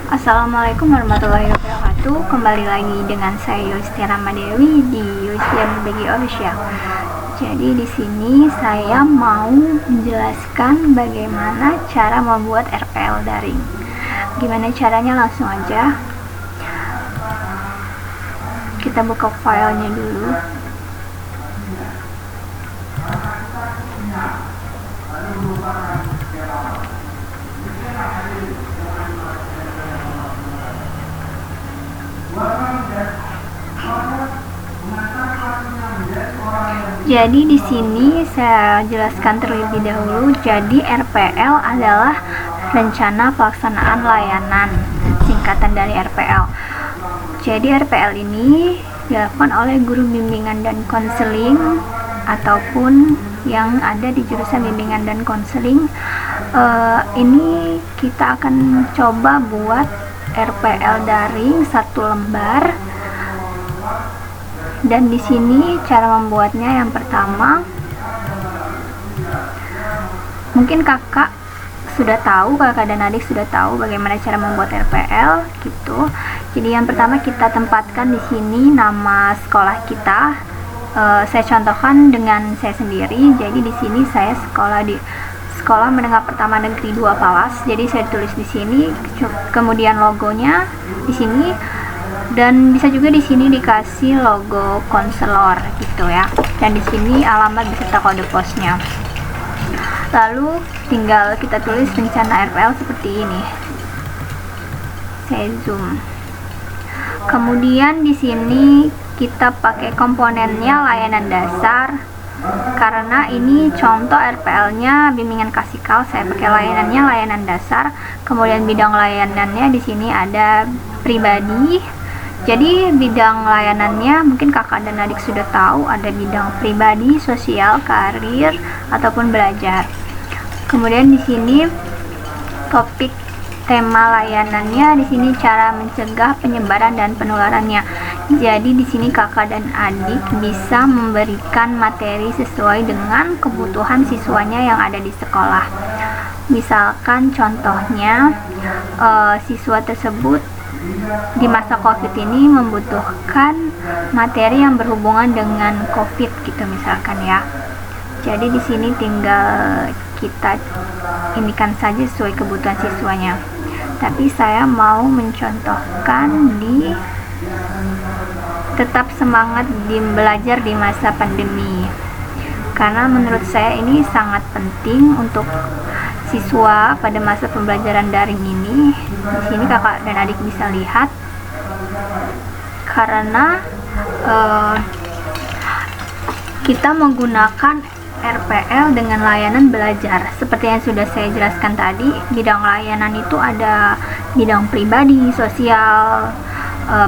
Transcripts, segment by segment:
Assalamualaikum warahmatullahi wabarakatuh. Kembali lagi dengan saya Yulistiana Madewi di Yulistiana Bagi Official. Jadi di sini saya mau menjelaskan bagaimana cara membuat RPL daring. Gimana caranya? Langsung aja. Kita buka filenya dulu. Jadi di sini saya jelaskan terlebih dahulu. Jadi RPL adalah rencana pelaksanaan layanan, singkatan dari RPL. Jadi RPL ini dilakukan oleh guru bimbingan dan konseling ataupun yang ada di jurusan bimbingan dan konseling. Ini kita akan coba buat RPL daring 1 lembar. Dan di sini cara membuatnya, yang pertama, mungkin kakak dan adik sudah tahu bagaimana cara membuat RPL gitu. Jadi yang pertama kita tempatkan di sini nama sekolah kita. Saya contohkan dengan saya sendiri. Jadi di sini saya sekolah di Sekolah Menengah Pertama Negeri 2 Palas. Jadi saya tulis di sini, kemudian logonya di sini. Dan bisa juga di sini dikasih logo konselor gitu ya. Dan di sini alamat beserta kode posnya. Lalu tinggal kita tulis rencana RPL seperti ini. Saya zoom. Kemudian di sini kita pakai komponennya layanan dasar. Karena ini contoh RPL-nya bimbingan klasikal, saya pakai layanan dasar. Kemudian bidang layanannya di sini ada pribadi. Jadi bidang layanannya mungkin kakak dan adik sudah tahu, ada bidang pribadi, sosial, karir, ataupun belajar. Kemudian di sini topik tema layanannya, di sini cara mencegah penyebaran dan penularannya. Jadi di sini kakak dan adik bisa memberikan materi sesuai dengan kebutuhan siswanya yang ada di sekolah. Misalkan contohnya siswa tersebut di masa COVID ini membutuhkan materi yang berhubungan dengan COVID gitu misalkan ya. Jadi di sini tinggal kita indikan saja sesuai kebutuhan siswanya. Tapi saya mau mencontohkan di tetap semangat di belajar di masa pandemi. Karena menurut saya ini sangat penting untuk siswa pada masa pembelajaran daring ini. Di sini kakak dan adik bisa lihat, karena kita menggunakan RPL dengan layanan belajar. Seperti yang sudah saya jelaskan tadi, bidang layanan itu ada bidang pribadi, sosial,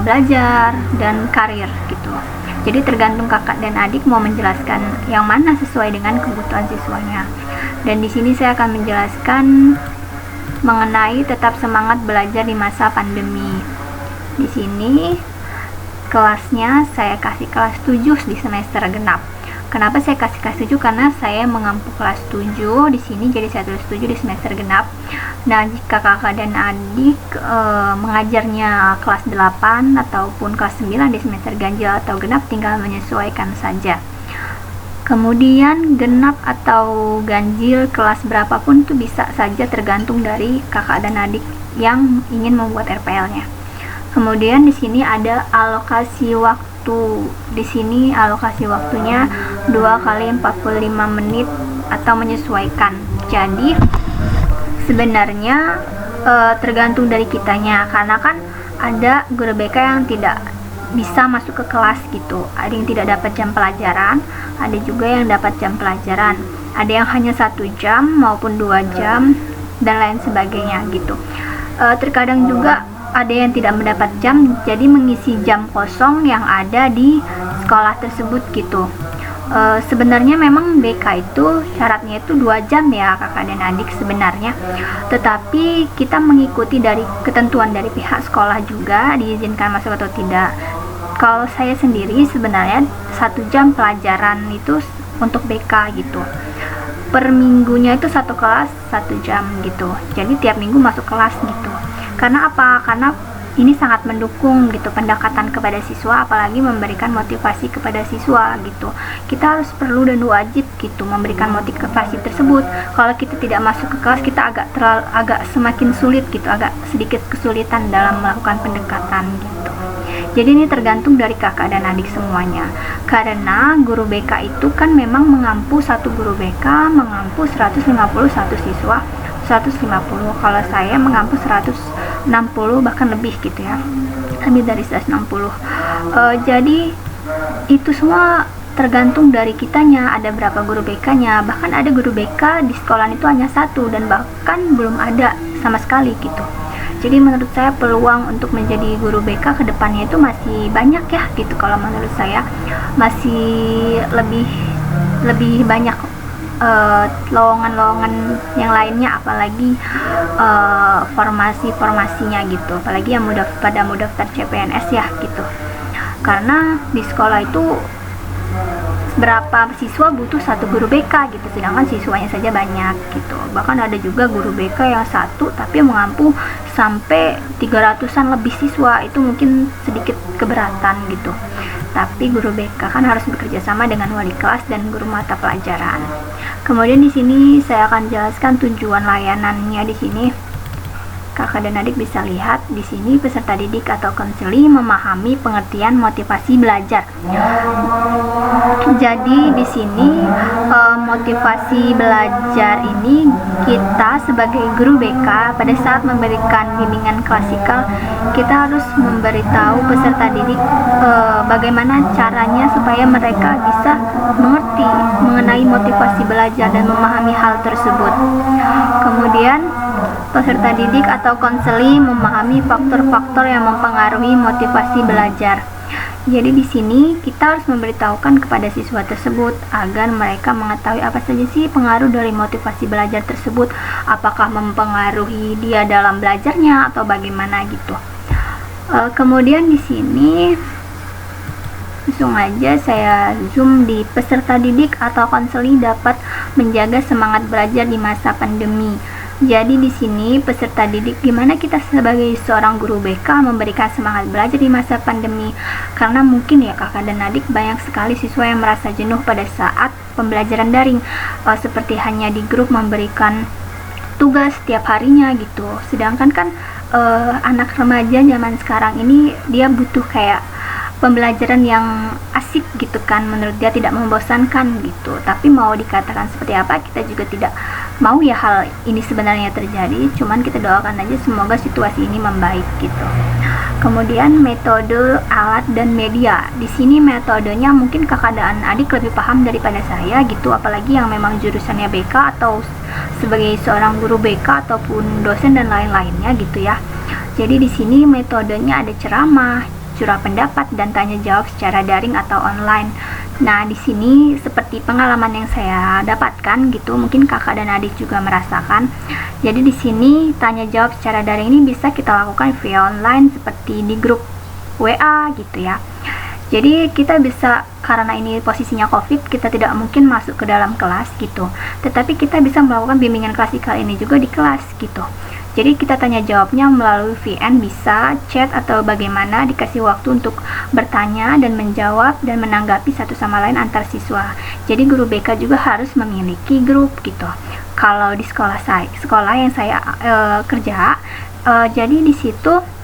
belajar, dan karir gitu. Jadi tergantung kakak dan adik mau menjelaskan yang mana sesuai dengan kebutuhan siswanya. Dan di sini saya akan menjelaskan mengenai tetap semangat belajar di masa pandemi. Di sini kelasnya saya kasih kelas 7 di semester genap. Kenapa saya kasih kelas 7? Karena saya mengampu kelas 7 di sini, jadi saya tulis 7 di semester genap. Nah, jika kakak dan adik mengajarnya kelas 8 ataupun kelas 9 di semester ganjil atau genap, tinggal menyesuaikan saja. Kemudian genap atau ganjil kelas berapapun itu bisa saja tergantung dari kakak dan adik yang ingin membuat RPL-nya. Kemudian di sini ada alokasi waktu. Di sini alokasi waktunya 2 kali 45 menit atau menyesuaikan. Jadi sebenarnya tergantung dari kitanya, karena kan ada guru BK yang tidak bisa masuk ke kelas gitu. Ada yang tidak dapat jam pelajaran, ada juga yang dapat jam pelajaran, ada yang hanya 1 jam maupun 2 jam dan lain sebagainya gitu. Terkadang juga ada yang tidak mendapat jam, jadi mengisi jam kosong yang ada di sekolah tersebut gitu. Sebenarnya memang BK itu syaratnya itu 2 jam ya kakak dan adik sebenarnya, tetapi kita mengikuti dari ketentuan dari pihak sekolah juga diizinkan masuk atau tidak. Kalau saya sendiri sebenarnya 1 jam pelajaran itu untuk BK gitu. Per minggunya itu 1 kelas 1 jam gitu. Jadi tiap minggu masuk kelas gitu. Karena apa? Karena ini sangat mendukung gitu pendekatan kepada siswa, apalagi memberikan motivasi kepada siswa gitu. Kita harus perlu dan wajib gitu memberikan motivasi tersebut. Kalau kita tidak masuk ke kelas, kita agak semakin sulit gitu, agak sedikit kesulitan dalam melakukan pendekatan gitu. Jadi ini tergantung dari kakak dan adik semuanya. Karena guru BK itu kan memang mengampu, satu guru BK mengampu 151 siswa, 150. Kalau saya mengampu 160 bahkan lebih gitu ya, lebih dari 160. Jadi itu semua tergantung dari kitanya, ada berapa guru BK-nya. Bahkan ada guru BK di sekolah itu hanya satu dan bahkan belum ada sama sekali gitu. Jadi menurut saya peluang untuk menjadi guru BK ke depannya itu masih banyak ya gitu. Kalau menurut saya masih lebih banyak lowongan-lowongan yang lainnya, apalagi formasi-formasinya gitu, apalagi yang pada mau daftar CPNS ya gitu. Karena di sekolah itu berapa siswa butuh satu guru BK gitu, sedangkan siswanya saja banyak gitu. Bahkan ada juga guru BK yang satu tapi mengampu sampai 300-an lebih siswa, itu mungkin sedikit keberatan gitu. Tapi guru BK kan harus bekerja sama dengan wali kelas dan guru mata pelajaran. Kemudian di sini saya akan jelaskan tujuan layanannya di sini. Kakak dan adik bisa lihat di sini peserta didik atau konseli memahami pengertian motivasi belajar. Jadi di sini motivasi belajar ini kita sebagai guru BK pada saat memberikan bimbingan klasikal, kita harus memberitahu peserta didik bagaimana caranya supaya mereka bisa mengerti mengenai motivasi belajar dan memahami hal tersebut. Kemudian peserta didik atau konseli memahami faktor-faktor yang mempengaruhi motivasi belajar. Jadi di sini kita harus memberitahukan kepada siswa tersebut agar mereka mengetahui apa saja sih pengaruh dari motivasi belajar tersebut, apakah mempengaruhi dia dalam belajarnya atau bagaimana gitu. Kemudian di sini langsung aja saya zoom di peserta didik atau konseli dapat menjaga semangat belajar di masa pandemi. Jadi di sini peserta didik, gimana kita sebagai seorang guru BK memberikan semangat belajar di masa pandemi, karena mungkin ya kakak dan adik banyak sekali siswa yang merasa jenuh pada saat pembelajaran daring, seperti hanya di grup memberikan tugas setiap harinya gitu. Sedangkan kan anak remaja zaman sekarang ini dia butuh kayak pembelajaran yang asik gitu kan, menurut dia tidak membosankan gitu. Tapi mau dikatakan seperti apa, kita juga tidak mau ya hal ini sebenarnya terjadi, cuman kita doakan aja semoga situasi ini membaik gitu. Kemudian metode, alat, dan media. Di sini metodenya mungkin kakak dan adik lebih paham daripada saya gitu, apalagi yang memang jurusannya BK atau sebagai seorang guru BK ataupun dosen dan lain-lainnya gitu ya. Jadi di sini metodenya ada ceramah, curah pendapat, dan tanya jawab secara daring atau online. Nah, di sini seperti pengalaman yang saya dapatkan gitu, mungkin kakak dan adik juga merasakan. Jadi di sini tanya jawab secara daring ini bisa kita lakukan via online seperti di grup WA gitu ya. Jadi kita bisa, karena ini posisinya COVID, kita tidak mungkin masuk ke dalam kelas gitu. Tetapi kita bisa melakukan bimbingan klasikal ini juga di kelas gitu. Jadi kita tanya jawabnya melalui VN, bisa chat atau bagaimana, dikasih waktu untuk bertanya dan menjawab dan menanggapi satu sama lain antar siswa. Jadi guru BK juga harus memiliki grup gitu. Kalau di sekolah yang saya kerja, jadi di situ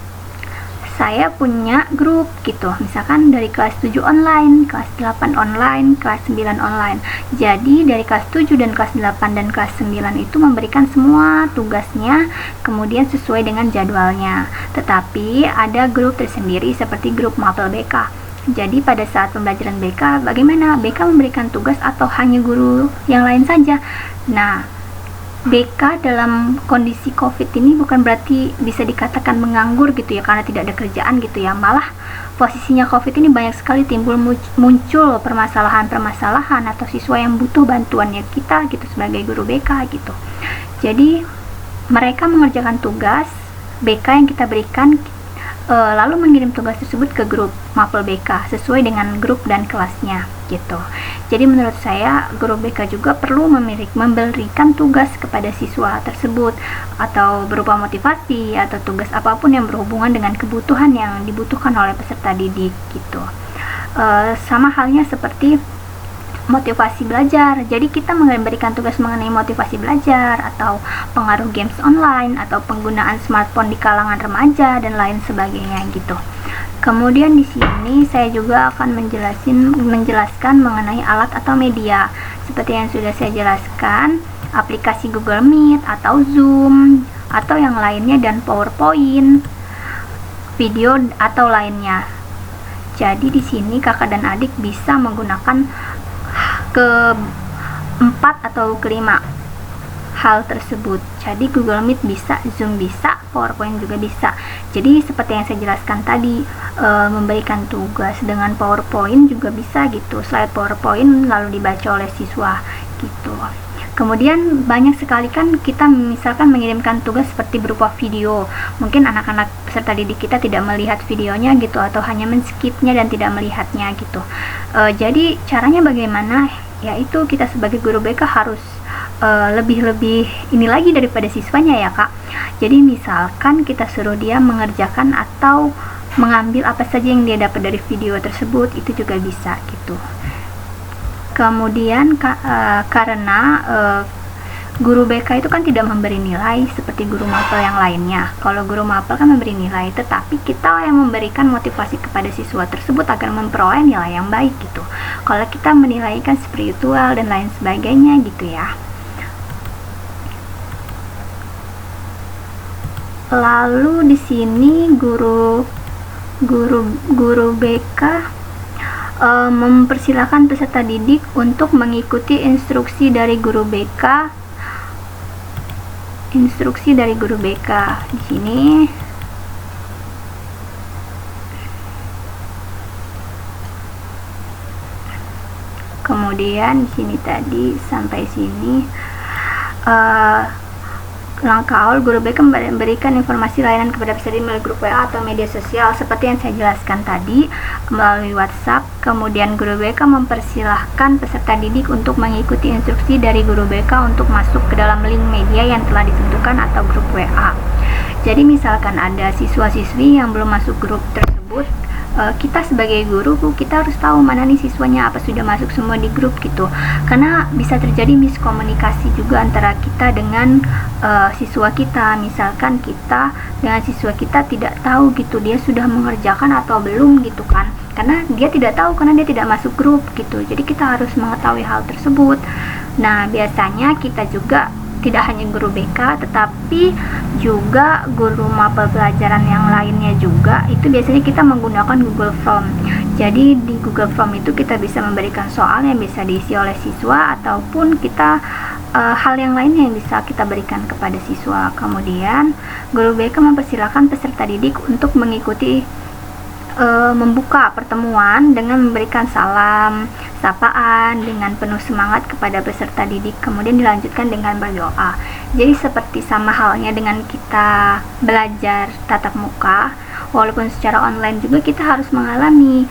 saya punya grup gitu, misalkan dari kelas 7 online, kelas 8 online, kelas 9 online. Jadi dari kelas 7 dan kelas 8 dan kelas 9 itu memberikan semua tugasnya kemudian sesuai dengan jadwalnya. Tetapi ada grup tersendiri seperti grup mapel BK. Jadi pada saat pembelajaran BK, bagaimana BK memberikan tugas atau hanya guru yang lain saja? Nah, BK dalam kondisi COVID ini bukan berarti bisa dikatakan menganggur gitu ya, karena tidak ada kerjaan gitu ya. Malah posisinya COVID ini banyak sekali muncul permasalahan-permasalahan atau siswa yang butuh bantuannya kita gitu sebagai guru BK gitu. Jadi mereka mengerjakan tugas BK yang kita berikan, lalu mengirim tugas tersebut ke grup Mapel BK sesuai dengan grup dan kelasnya gitu. Jadi menurut saya guru BK juga perlu memberikan tugas kepada siswa tersebut atau berupa motivasi atau tugas apapun yang berhubungan dengan kebutuhan yang dibutuhkan oleh peserta didik gitu. Sama halnya seperti motivasi belajar. Jadi kita memberikan tugas mengenai motivasi belajar atau pengaruh games online atau penggunaan smartphone di kalangan remaja dan lain sebagainya gitu. Kemudian di sini saya juga akan menjelaskan mengenai alat atau media. Seperti yang sudah saya jelaskan, aplikasi Google Meet atau Zoom atau yang lainnya dan PowerPoint, video atau lainnya. Jadi di sini kakak dan adik bisa menggunakan keempat atau kelima hal tersebut. Jadi Google Meet bisa, Zoom bisa, PowerPoint juga bisa. Jadi seperti yang saya jelaskan tadi, memberikan tugas dengan PowerPoint juga bisa gitu, slide PowerPoint lalu dibaca oleh siswa gitu. Kemudian banyak sekali kan kita misalkan mengirimkan tugas seperti berupa video. Mungkin anak-anak peserta didik kita tidak melihat videonya gitu atau hanya men-skipnya dan tidak melihatnya gitu. Jadi caranya bagaimana? Yaitu kita sebagai guru BK harus lebih ini lagi daripada siswanya ya kak. Jadi misalkan kita suruh dia mengerjakan atau mengambil apa saja yang dia dapat dari video tersebut, itu juga bisa gitu. Kemudian karena guru BK itu kan tidak memberi nilai seperti guru mapel yang lainnya. Kalau guru mapel kan memberi nilai, tetapi kita yang memberikan motivasi kepada siswa tersebut agar memperoleh nilai yang baik gitu. Kalau kita menilaikan spiritual dan lain sebagainya gitu ya. Lalu di sini guru BK mempersilahkan peserta didik untuk mengikuti instruksi dari guru BK. Instruksi dari guru BK di sini. Kemudian di sini tadi sampai sini langkah awal guru BK memberikan informasi layanan kepada peserta melalui grup WA atau media sosial seperti yang saya jelaskan tadi melalui WhatsApp. Kemudian guru BK mempersilahkan peserta didik untuk mengikuti instruksi dari guru BK untuk masuk ke dalam link media yang telah ditentukan atau grup WA. Jadi misalkan ada siswa-siswi yang belum masuk grup tersebut, kita sebagai guru kita harus tahu mana nih siswanya, apa sudah masuk semua di grup gitu, karena bisa terjadi miskomunikasi juga antara kita dengan siswa kita. Misalkan kita dengan siswa kita tidak tahu gitu dia sudah mengerjakan atau belum gitu kan, karena dia tidak tahu karena dia tidak masuk grup gitu. Jadi kita harus mengetahui hal tersebut. Nah biasanya kita juga tidak hanya guru BK tetapi juga guru mapel pelajaran yang lainnya juga, itu biasanya kita menggunakan Google Form. Jadi di Google Form itu kita bisa memberikan soal yang bisa diisi oleh siswa ataupun kita hal yang lainnya yang bisa kita berikan kepada siswa. Kemudian guru BK mempersilahkan peserta didik untuk mengikuti membuka pertemuan dengan memberikan salam, sapaan dengan penuh semangat kepada peserta didik, kemudian dilanjutkan dengan berdoa. Jadi seperti sama halnya dengan kita belajar tatap muka, walaupun secara online juga kita harus mengalami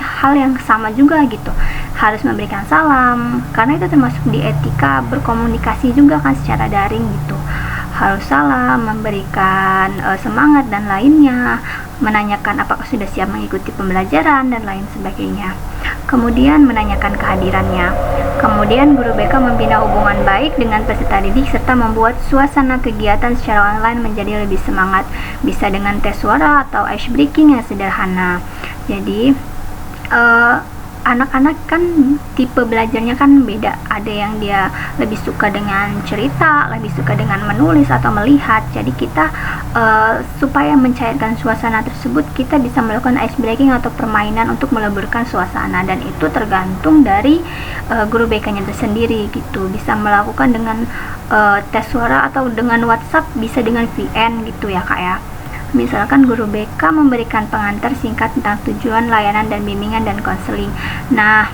hal yang sama juga gitu. Harus memberikan salam, karena itu termasuk di etika berkomunikasi juga kan secara daring gitu. Harus salam, memberikan semangat dan lainnya, menanyakan apakah sudah siap mengikuti pembelajaran dan lain sebagainya. Kemudian menanyakan kehadirannya. Kemudian guru BK membina hubungan baik dengan peserta didik serta membuat suasana kegiatan secara online menjadi lebih semangat, bisa dengan tes suara atau ice breaking yang sederhana. Jadi anak-anak kan tipe belajarnya kan beda, ada yang dia lebih suka dengan cerita, lebih suka dengan menulis atau melihat. Jadi kita supaya mencairkan suasana tersebut, kita bisa melakukan ice breaking atau permainan untuk meleburkan suasana, dan itu tergantung dari guru BK-nya tersendiri gitu. Bisa melakukan dengan tes suara atau dengan WhatsApp, bisa dengan VN gitu ya kak ya. Misalkan guru BK memberikan pengantar singkat tentang tujuan, layanan, dan bimbingan dan konseling. Nah,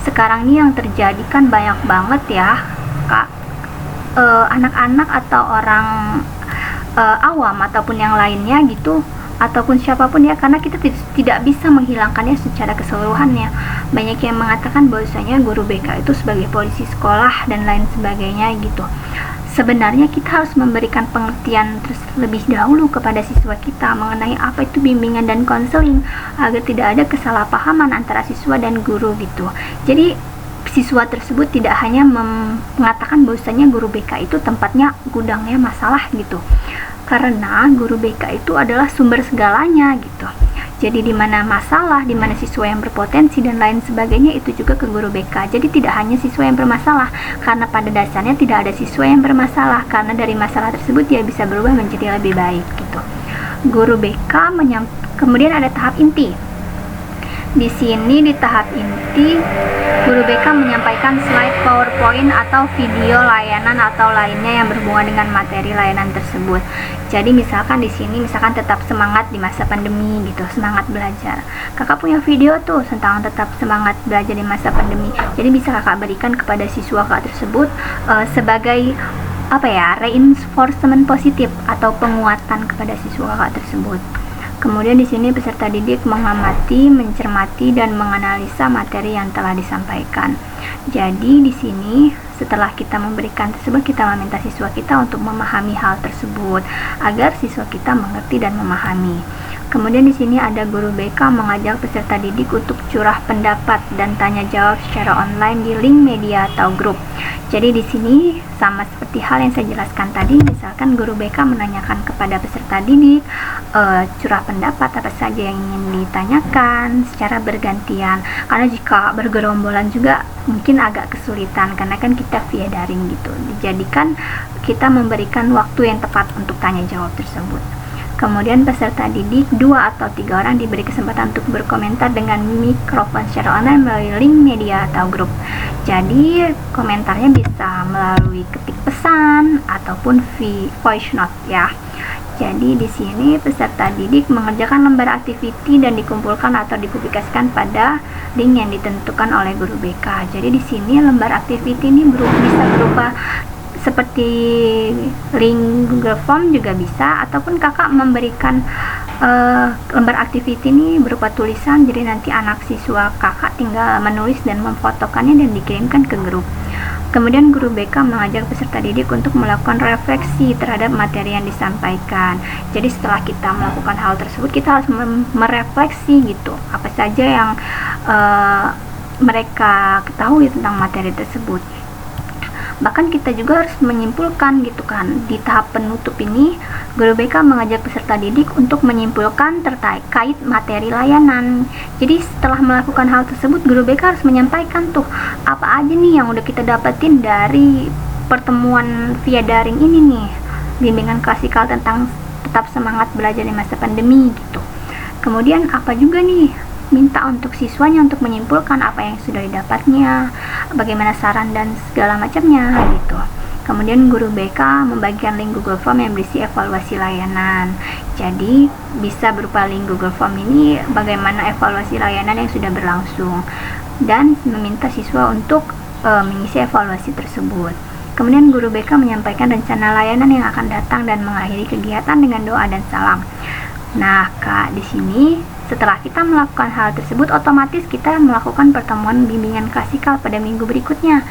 sekarang ini yang terjadi kan banyak banget ya, Kak. Anak-anak atau orang awam ataupun yang lainnya gitu, ataupun siapapun ya, karena kita tidak bisa menghilangkannya secara keseluruhannya. Banyak yang mengatakan bahwasanya guru BK itu sebagai polisi sekolah dan lain sebagainya gitu. Sebenarnya kita harus memberikan pengertian terlebih dahulu kepada siswa kita mengenai apa itu bimbingan dan konseling, agar tidak ada kesalahpahaman antara siswa dan guru gitu. Jadi siswa tersebut tidak hanya mengatakan bahwasanya guru BK itu tempatnya gudangnya masalah gitu, karena guru BK itu adalah sumber segalanya gitu. Jadi di mana masalah, di mana siswa yang berpotensi dan lain sebagainya, itu juga ke guru BK. Jadi tidak hanya siswa yang bermasalah, karena pada dasarnya tidak ada siswa yang bermasalah, karena dari masalah tersebut dia bisa berubah menjadi lebih baik gitu. Guru BK kemudian ada tahap inti. Di sini di tahap inti, guru BK menyampaikan slide PowerPoint atau video layanan atau lainnya yang berhubungan dengan materi layanan tersebut. Jadi misalkan di sini tetap semangat di masa pandemi gitu, semangat belajar. Kakak punya video tuh tentang tetap semangat belajar di masa pandemi. Jadi bisa kakak berikan kepada siswa kakak tersebut sebagai reinforcement positif atau penguatan kepada siswa kakak tersebut. Kemudian di sini peserta didik mengamati, mencermati, dan menganalisa materi yang telah disampaikan. Jadi di sini setelah kita memberikan tersebut, kita meminta siswa kita untuk memahami hal tersebut agar siswa kita mengerti dan memahami. Kemudian di sini ada guru BK mengajak peserta didik untuk curah pendapat dan tanya jawab secara online di link media atau grup. Jadi di sini sama seperti hal yang saya jelaskan tadi, misalkan guru BK menanyakan kepada peserta didik curah pendapat apa saja yang ingin ditanyakan secara bergantian. Karena jika bergerombolan juga mungkin agak kesulitan, karena kan kita via daring gitu. Dijadikan kita memberikan waktu yang tepat untuk tanya jawab tersebut. Kemudian peserta didik 2 atau 3 orang diberi kesempatan untuk berkomentar dengan mikrofon secara online melalui link media atau grup. Jadi komentarnya bisa melalui ketik pesan ataupun voice note ya. Jadi di sini peserta didik mengerjakan lembar activity dan dikumpulkan atau dipublikasikan pada link yang ditentukan oleh guru BK. Jadi di sini lembar activity ini bisa berupa seperti link Google Form juga bisa, ataupun kakak memberikan lembar activity ini berupa tulisan, jadi nanti anak siswa kakak tinggal menulis dan memfotokannya dan dikirimkan ke grup. Kemudian guru BK mengajak peserta didik untuk melakukan refleksi terhadap materi yang disampaikan. Jadi setelah kita melakukan hal tersebut, kita harus merefleksi gitu, apa saja yang mereka ketahui tentang materi tersebut. Bahkan kita juga harus menyimpulkan gitu kan. Di tahap penutup ini, guru BK mengajak peserta didik untuk menyimpulkan terkait materi layanan. Jadi setelah melakukan hal tersebut, guru BK harus menyampaikan tuh apa aja nih yang udah kita dapetin dari pertemuan via daring ini nih, bimbingan klasikal tentang tetap semangat belajar di masa pandemi gitu. Kemudian apa juga nih, minta untuk siswanya untuk menyimpulkan apa yang sudah didapatnya, bagaimana saran dan segala macamnya gitu. Kemudian guru BK membagikan link Google Form yang berisi evaluasi layanan. Jadi bisa berupa link Google Form ini bagaimana evaluasi layanan yang sudah berlangsung, dan meminta siswa untuk mengisi evaluasi tersebut. Kemudian guru BK menyampaikan rencana layanan yang akan datang dan mengakhiri kegiatan dengan doa dan salam. Nah, Kak, di sini setelah kita melakukan hal tersebut, otomatis kita melakukan pertemuan bimbingan klasikal pada minggu berikutnya.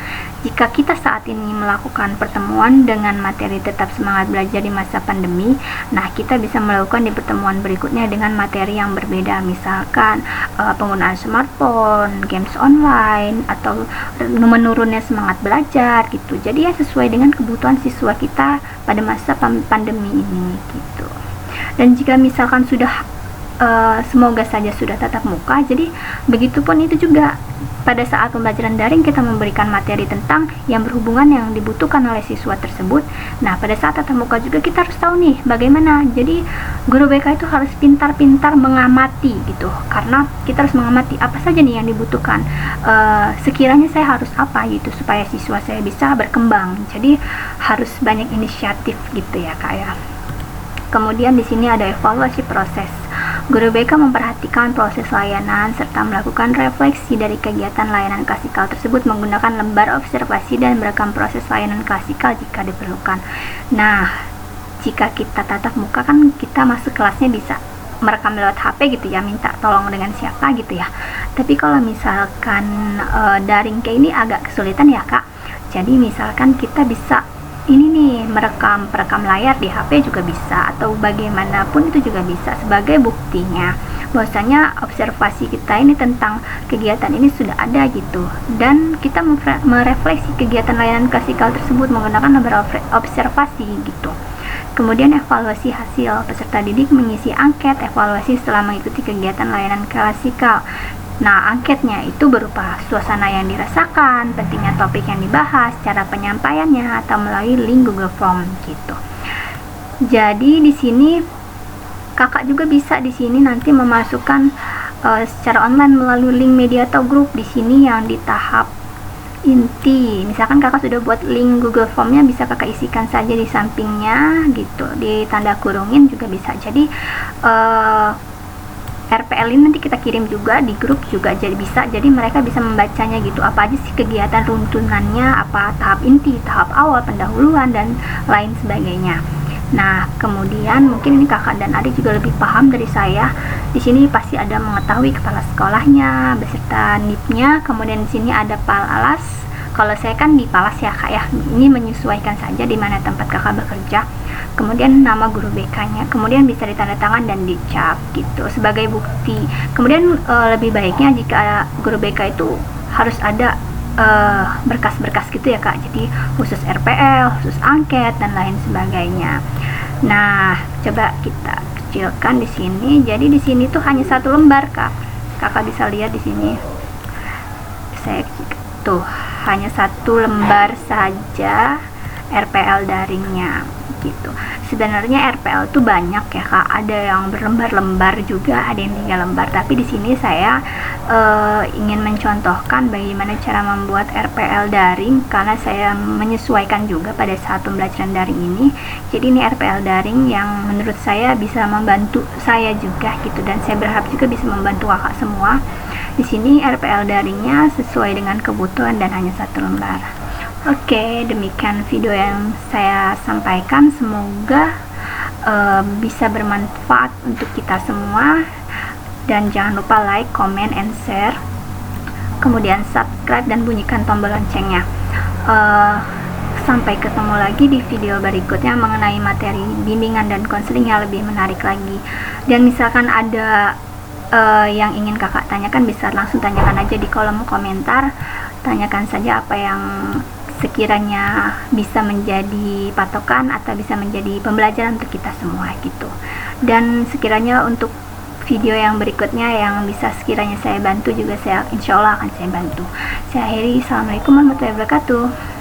Jika kita saat ini melakukan pertemuan dengan materi tetap semangat belajar di masa pandemi, nah kita bisa melakukan di pertemuan berikutnya dengan materi yang berbeda, misalkan penggunaan smartphone, games online, atau menurunnya semangat belajar gitu. Jadi ya sesuai dengan kebutuhan siswa kita pada masa pandemi ini gitu. Dan jika misalkan sudah semoga saja sudah tatap muka, jadi begitupun itu juga pada saat pembelajaran daring kita memberikan materi tentang yang berhubungan yang dibutuhkan oleh siswa tersebut. Nah, pada saat tatap muka juga kita harus tahu nih bagaimana. Jadi guru BK itu harus pintar-pintar mengamati gitu, karena kita harus mengamati apa saja nih yang dibutuhkan. Sekiranya saya harus apa gitu supaya siswa saya bisa berkembang. Jadi harus banyak inisiatif gitu ya Kak ya. Kemudian di sini ada evaluasi proses. Guru BK memperhatikan proses layanan serta melakukan refleksi dari kegiatan layanan klasikal tersebut menggunakan lembar observasi dan merekam proses layanan klasikal jika diperlukan. Nah, jika kita tatap muka kan kita masuk kelasnya bisa merekam lewat HP gitu ya, minta tolong dengan siapa gitu ya. Tapi kalau misalkan daring kayak ini agak kesulitan ya Kak. Jadi misalkan kita bisa ini nih perekam layar di HP juga bisa, atau bagaimanapun itu juga bisa, sebagai buktinya bahwasanya observasi kita ini tentang kegiatan ini sudah ada gitu, dan kita merefleksi kegiatan layanan klasikal tersebut menggunakan nomor observasi gitu. Kemudian evaluasi hasil, peserta didik mengisi angket evaluasi setelah mengikuti kegiatan layanan klasikal. Nah, angketnya itu berupa suasana yang dirasakan, pentingnya topik yang dibahas, cara penyampaiannya, atau melalui link Google Form gitu. Jadi di sini kakak juga bisa di sini nanti memasukkan secara online melalui link media atau grup di sini yang di tahap inti. Misalkan kakak sudah buat link Google Formnya, bisa kakak isikan saja di sampingnya gitu, di tanda kurungin juga bisa. Jadi RPL ini nanti kita kirim juga di grup juga, jadi bisa, jadi mereka bisa membacanya gitu, apa aja sih kegiatan runtunannya, apa tahap inti, tahap awal, pendahuluan, dan lain sebagainya. Nah, kemudian mungkin ini kakak dan adik juga lebih paham dari saya. Di sini pasti ada mengetahui kepala sekolahnya beserta NIP-nya, kemudian di sini ada Palas. Kalau saya kan di Palas ya Kak ya, ini menyesuaikan saja di mana tempat kakak bekerja. Kemudian nama guru BK-nya, kemudian bisa ditandatangan dan dicap gitu sebagai bukti. Kemudian lebih baiknya jika guru BK itu harus ada berkas-berkas gitu ya Kak, jadi khusus RPL, khusus angket, dan lain sebagainya. Nah, coba kita kecilkan di sini. Jadi di sini tuh hanya 1 lembar Kak. Kakak bisa lihat di sini. Saya tuh hanya 1 lembar saja RPL daringnya gitu. Sebenarnya RPL tuh banyak ya Kak, ada yang berlembar-lembar juga, ada yang 3 lembar. Tapi di sini saya ingin mencontohkan bagaimana cara membuat RPL daring, karena saya menyesuaikan juga pada saat pembelajaran daring ini. Jadi ini RPL daring yang menurut saya bisa membantu saya juga gitu, dan saya berharap juga bisa membantu kakak semua. Di sini RPL daringnya sesuai dengan kebutuhan dan hanya 1 lembar. Oke, demikian video yang saya sampaikan. Semoga bisa bermanfaat untuk kita semua. Dan jangan lupa like, comment, and share. Kemudian subscribe dan bunyikan tombol loncengnya. Sampai ketemu lagi di video berikutnya mengenai materi bimbingan dan konseling yang lebih menarik lagi. Dan misalkan ada yang ingin kakak tanyakan, bisa langsung tanyakan aja di kolom komentar. Tanyakan saja apa yang sekiranya bisa menjadi patokan atau bisa menjadi pembelajaran untuk kita semua gitu. Dan sekiranya untuk video yang berikutnya yang bisa sekiranya saya bantu juga, saya insya Allah akan saya bantu. Saya akhiri. Assalamualaikum warahmatullahi wabarakatuh.